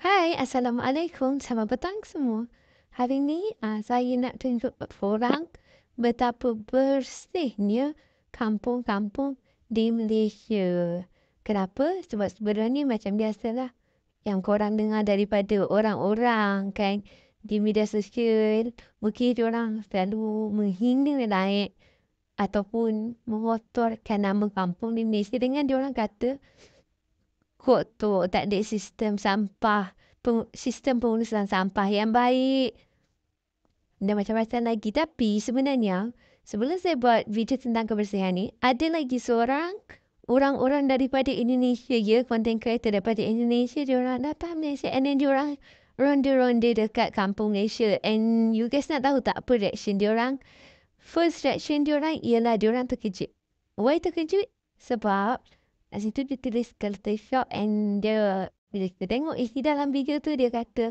Hai, Assalamualaikum. Selamat petang semua. Hari ini saya nak tunjuk korang betapa bersihnya kampung-kampung di Malaysia. Kenapa? Sebab sebenarnya macam biasalah yang korang dengar daripada orang-orang kan di media sosial. Mungkin orang selalu menghina naik ataupun mengotorkan nama kampung di Malaysia dengan diorang kata kotor, tak ada sistem sampah, sistem pengurusan sampah yang baik dan macam-macam lagi. Tapi sebenarnya, sebelum saya buat video tentang kebersihan ni, ada lagi seorang orang-orang daripada Indonesia, content creator daripada Indonesia, diorang datang Malaysia and then diorang ronda-ronda dekat kampung Malaysia. And you guys nak tahu tak apa reaction diorang? First reaction diorang ialah diorang terkejut. Why terkejut? Sebab kat situ dia tulis culture shock and dia bila kita tengok isi dalam video tu dia kata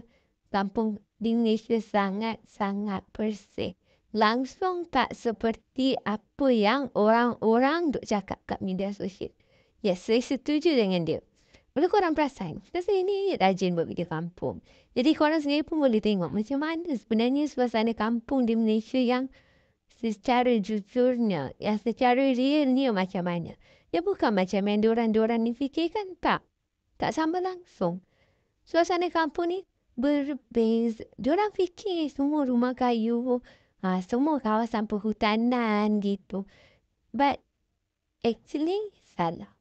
kampung di Malaysia sangat-sangat bersih. Langsung tak seperti apa yang orang-orang duk cakap kat media sosial. Yes, saya setuju dengan dia. Kalau korang perasan, saya ni rajin buat video kampung. Jadi korang sendiri pun boleh tengok macam mana sebenarnya suasana kampung di Malaysia yang secara jujurnya, yang secara realnya macam mana. Ya bukan macam yang diorang ni fikirkan, tak. Tak sama langsung. Suasana kampung ni berbeza. Diorang fikir semua rumah kayu, semua kawasan perhutanan gitu. But actually salah.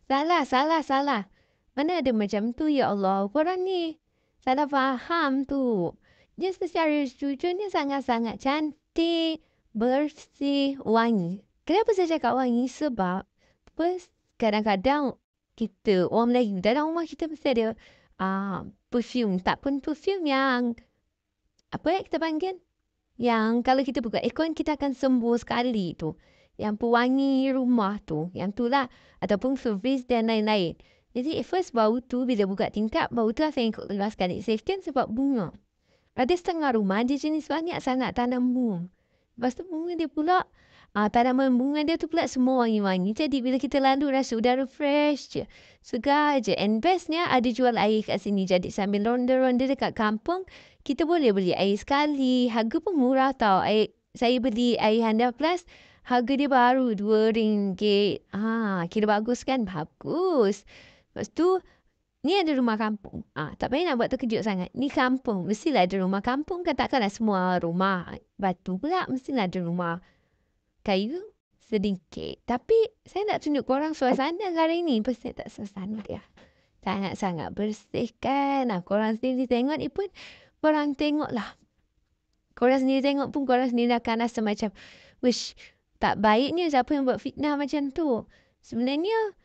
Salah. Mana ada macam tu, ya Allah. Korang ni salah faham tu. Dia secara jujurnya sangat-sangat cantik, bersih, wangi. Kenapa saya cakap wangi? Sebab kadang-kadang kita, orang Melayu, dalam rumah kita mesti ada perfume. Tak pun perfume yang, apa yang kita panggil? Yang kalau kita buka aircon, kita akan sembuh sekali tu. Yang pewangi rumah tu. Yang tu lah. Ataupun service dan lain-lain. Jadi first bau tu, bila buka tingkap, bau tu saya ikut keluar sekali. Second sebab bunga. Ada setengah rumah, dia jenis banyak sangat tanam bunga. Lepas tu bunga dia pula, tanaman bunga dia tu pula semua wangi-wangi. Jadi bila kita lalu rasa udara fresh je. Segar je. And bestnya ada jual air kat sini. Jadi sambil ronda-ronda dekat kampung, kita boleh beli air sekali. Harga pun murah tau. Saya beli air Handa Plus. Harga dia baru RM2. Kira bagus kan? Bagus. Lepas tu, ni ada rumah kampung. Tak payah nak buat terkejut sangat. Ni kampung. Mestilah ada rumah kampung. Kan takkanlah semua rumah batu pula. Mestilah ada rumah kayu sedikit. Tapi saya nak tunjuk korang suasana hari ni. Pasti tak suasana dia. Sangat-sangat bersih kan. Korang sendiri tengok ni pun. Korang tengok lah. Korang sendiri tengok pun. Korang sendiri akan rasa macam. Wish. Tak baiknya siapa yang buat fitnah macam tu. Sebenarnya.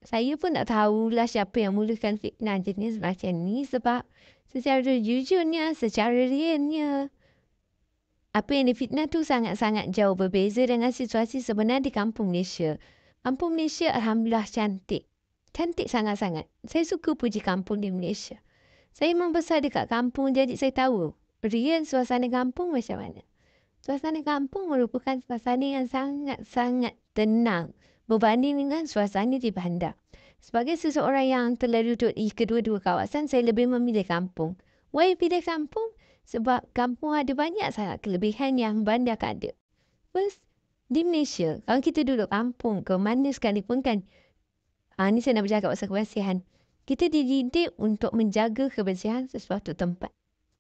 Saya pun tak tahulah siapa yang mulakan fitnah jenis macam ni. Sebab secara jujurnya, secara realnya, apa yang difitnah tu sangat-sangat jauh berbeza dengan situasi sebenar di kampung Malaysia. Kampung Malaysia Alhamdulillah cantik. Cantik sangat-sangat. Saya suka puji kampung di Malaysia. Saya membesar dekat kampung jadi saya tahu real suasana kampung macam mana. Suasana kampung merupakan suasana yang sangat-sangat tenang. Berbanding dengan suasana di bandar. Sebagai seseorang yang telah duduk di kedua-dua kawasan, saya lebih memilih kampung. Why pilih kampung? Sebab kampung ada banyak sangat kelebihan yang bandar tak ada. First, di Malaysia, kalau kita duduk kampung ke mana sekalipun kan, ni saya nak bercakap pasal kebersihan. Kita dididik untuk menjaga kebersihan sesuatu tempat.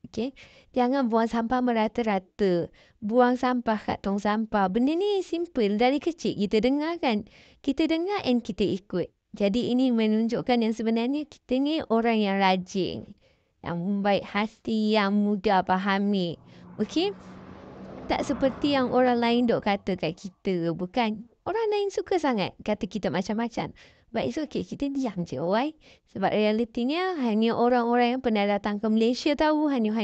Okay? Jangan buang sampah merata-rata. Buang sampah kat tong sampah. Benda ni simple. Dari kecil kita dengar kan. Kita dengar and kita ikut. Jadi ini menunjukkan yang sebenarnya kita ni orang yang rajin. Yang baik hati. Yang mudah fahami. Okay? Tak seperti yang orang lain duk kata kat kita. Bukan. Orang lain suka sangat kata kita macam-macam. But it's okay. Kita diam je. Why? Sebab realitinya hanya orang-orang yang pernah datang ke Malaysia tahu. Hanya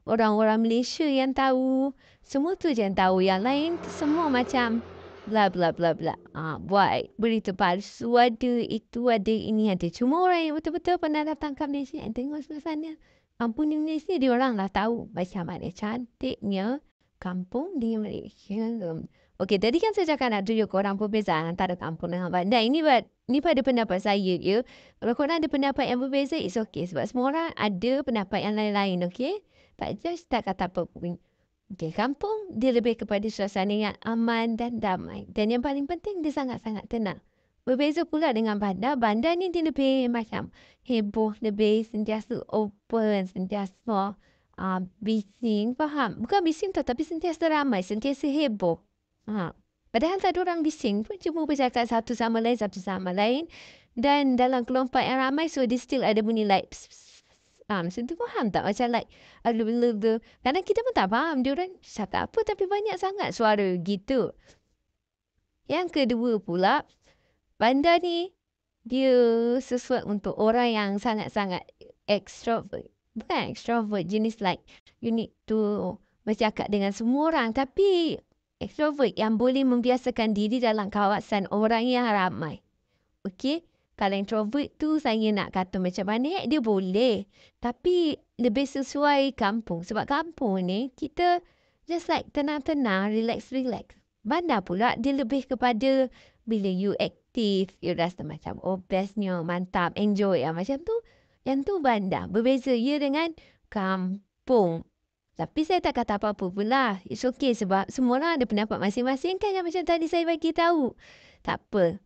orang-orang Malaysia yang tahu. Semua tu je yang tahu. Yang lain semua macam bla bla bla bla. Buat berita palsu ada. Itu ada. Ini ada. Cuma orang yang betul-betul pernah datang ke Malaysia. And tengok suasana. Kampung di Malaysia dia orang lah tahu. Macam mana cantiknya kampung di Malaysia. Okey, tadi kan saya cakap nak tunjuk korang perbezaan antara kampung dengan bandar. Ini pada pendapat saya je. Kalau korang ada pendapat yang berbeza, it's okay. Sebab semua orang ada pendapat yang lain-lain, okey? Pak Josh tak kata apa pun. Okey, kampung dia lebih kepada suasana yang aman dan damai. Dan yang paling penting, dia sangat-sangat tenang. Berbeza pula dengan bandar. Bandar ni dia lebih macam heboh, lebih sentiasa open, sentiasa bising. Faham? Bukan bising tau, tapi sentiasa ramai, sentiasa heboh. Padahal tak ada orang bising pun, cuma bercakap satu sama lain. Dan dalam kelompok yang ramai, so dia still ada bunyi like pss, pss, pss. Macam tu faham tak? Macam like kadang kita pun tak faham dia orang cakap apa, tapi banyak sangat suara gitu. Yang kedua pula, bandar ni dia sesuai untuk orang yang sangat-sangat extrovert. Bukan extrovert, jenis like you need to bercakap dengan semua orang, tapi extrovert yang boleh membiasakan diri dalam kawasan orang yang ramai. Okey? Kalau introvert tu saya nak kata macam mana, dia boleh. Tapi lebih sesuai kampung. Sebab kampung ni kita just like tenang-tenang, relax. Bandar pula dia lebih kepada bila you aktif, you rasa macam bestnya, mantap, enjoy. Macam tu. Yang tu bandar. Berbeza ia dengan kampung. Tapi saya tak kata apa-apa pula. It's okay sebab semua orang ada pendapat masing-masing kan, yang macam tadi saya bagi tahu. Tak apa.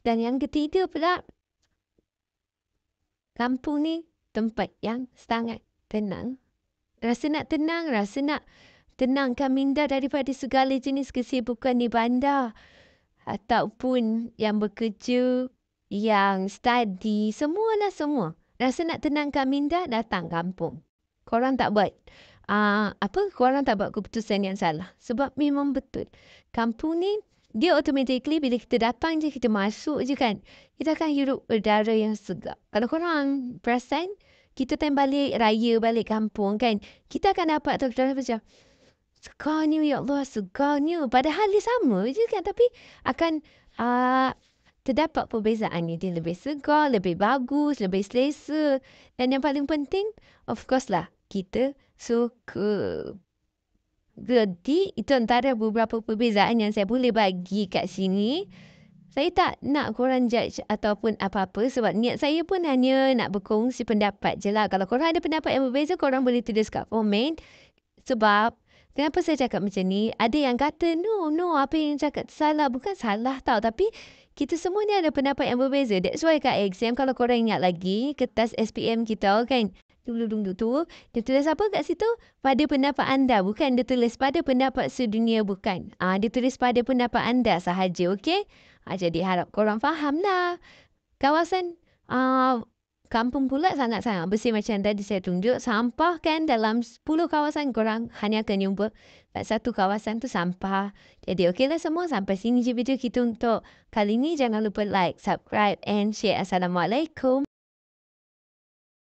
Dan yang ketiga pula, kampung ni tempat yang sangat tenang. Rasa nak tenangkan minda daripada segala jenis kesibukan di bandar. Ataupun yang bekerja, yang study, semua. Rasa nak tenangkan minda, datang kampung. Korang tak buat korang tak buat keputusan yang salah. Sebab memang betul. Kampung ni, dia automatically bila kita datang je, kita masuk je kan, kita akan hirup udara yang segar. Kalau korang perasan, kita time balik raya, balik kampung kan, kita akan dapat udara macam, segarnya, ya Allah, segarnya. Padahal dia sama je kan, tapi akan terdapat perbezaannya. Dia lebih segar, lebih bagus, lebih selesa. Dan yang paling penting, of course lah, kita suka. Jadi, itu antara beberapa perbezaan yang saya boleh bagi kat sini. Saya tak nak korang judge ataupun apa-apa sebab niat saya pun hanya nak berkongsi pendapat je lah. Kalau korang ada pendapat yang berbeza, korang boleh tulis kat komen. Sebab, kenapa saya cakap macam ni? Ada yang kata, no, apa yang cakap salah. Bukan salah tau, tapi kita semua ni ada pendapat yang berbeza. That's why kat exam, kalau korang ingat lagi, kertas SPM kita kan, dulu tu, dia tulis apa kat situ? Pada pendapat anda, bukan dia tulis pada pendapat sedunia, bukan. Dia tulis pada pendapat anda sahaja, okey? Jadi harap korang faham lah. Kawasan kampung pula sangat-sangat bersih macam tadi saya tunjuk. Sampah kan dalam 10 kawasan korang hanya akan jumpa kat satu kawasan tu sampah. Jadi okeylah semua, sampai sini je video kita untuk kali ni. Jangan lupa like, subscribe and share. Assalamualaikum.